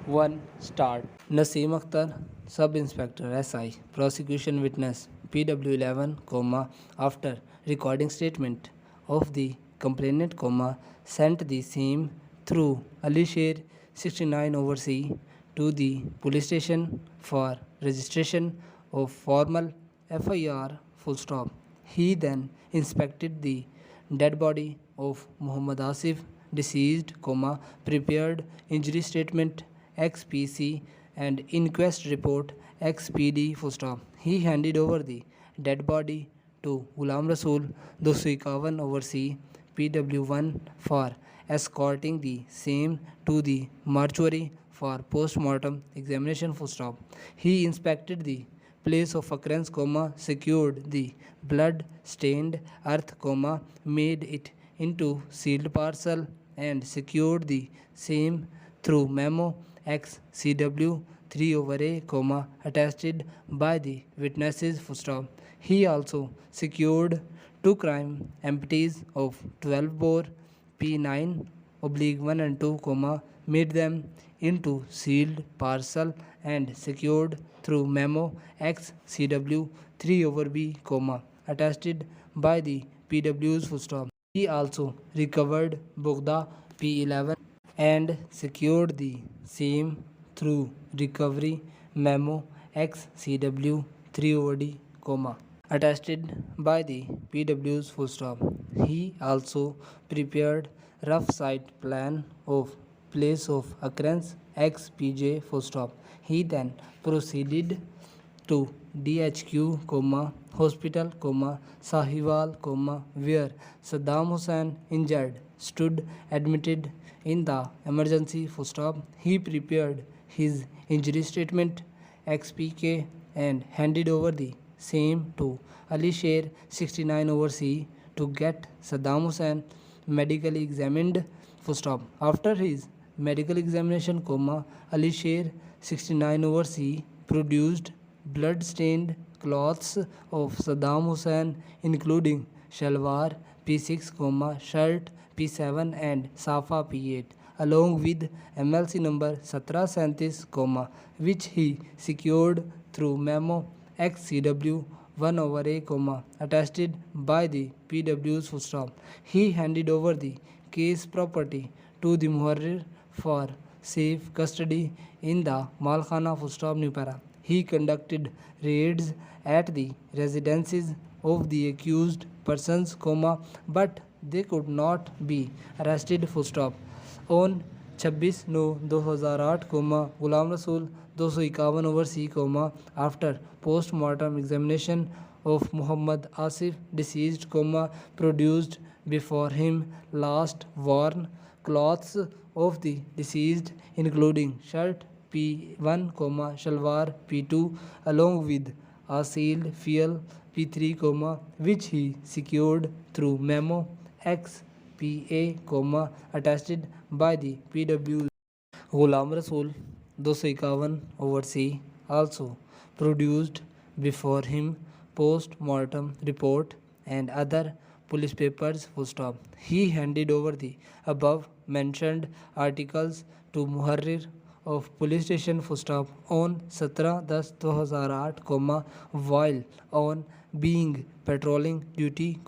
1. Start. Naseem Akhtar, Sub Inspector SI, Prosecution Witness PW11, after recording statement of the complainant, sent the same through Alisher 69 over C to the police station for registration of formal FIR, full stop. He then inspected the dead body of Muhammad Asif, deceased, prepared injury statement XPC and inquest report XPD, full stop. He handed over the dead body to Ghulam Rasool 251 over C PW1 for escorting the same to the mortuary for post-mortem examination, full stop. He inspected the place of occurrence, secured the blood-stained earth, made it into sealed parcel and secured the same through memo XCW 3 over A, attested by the witnesses, full stop. He also secured 2 crime empties of 12 bore P9 oblique 1 and 2, made them into sealed parcel and secured through memo XCW 3 over B, attested by the PWs, full stop. He also recovered Bugda P11 and secured the same through recovery memo XCW 3 over D, attested by the PWs, full stop. He also prepared rough site plan of place of occurrence XPJ, full stop. He then proceeded to DHQ, hospital, Sahiwal, where Saddam Hussein injured stood admitted in the emergency, full stop. He prepared his injury statement XPK and handed over the same to Alisher 69 over C to get Saddam Hussein medically examined, full stop. After his medical examination, Alisher 69 over C produced blood-stained cloths of Saddam Hussein, including shalwar P6, shirt P7 and safa P8, along with MLC number 1737, which he secured through memo XCW 1 over A, attested by the PWs, full stop. He handed over the case property to the Muharrir for safe custody in the Malkhana, full stop, New Para. He conducted raids at the residences of the accused persons, but they could not be arrested, full stop. On 26/9/2008, Ghulam Rasool 251 over C, after post-mortem examination of Muhammad Asif, deceased, produced before him last worn clothes of the deceased, including shirt P1, shalwar P2, along with a sealed fiel P3, which he secured through memo XPA, attested by the PW. Ghulam Rasool 251 over C also produced before him post-mortem report and other police papers, full stop. He handed over the above mentioned articles to Muharrir of police station, full stop, on 17/10/2008, while on being patrolling duty,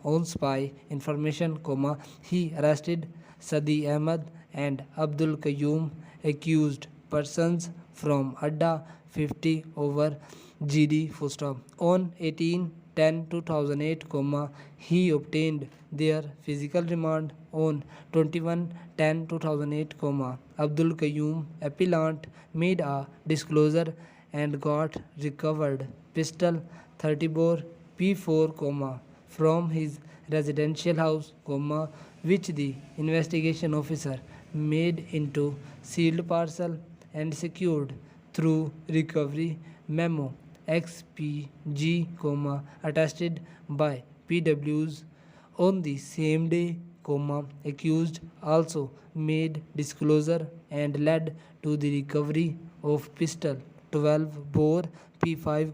on spy information, he arrested Sadi Ahmed and Abdul Qayyum, accused persons from Adda 50 over GD, full stop. On 18/10/2008, he obtained their physical remand. On 21/10/2008, Abdul Qayyum appellant made a disclosure and got recovered pistol 30 bore P4, from his residential house, which the investigation officer made into sealed parcel and secured through recovery memo XPG, attested by PWs. On the same day, accused also made disclosure and led to the recovery of pistol 12 bore P5,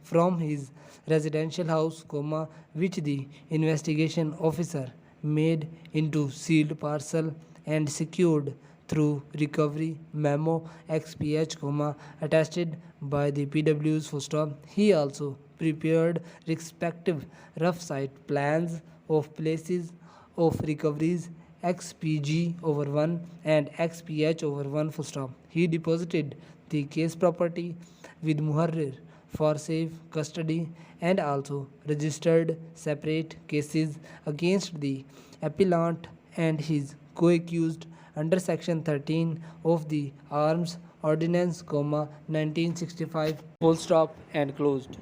from his residential house, which the investigation officer made into sealed parcel and secured through recovery memo XPH, attested by the PW's full stop. He also prepared respective rough site plans of places of recoveries XPG over 1 and XPH over 1 full stop. He deposited the case property with Muharrir for safe custody and also registered separate cases against the appellant and his co-accused under section 13 of the Arms Ordinance, 1965, full stop and closed.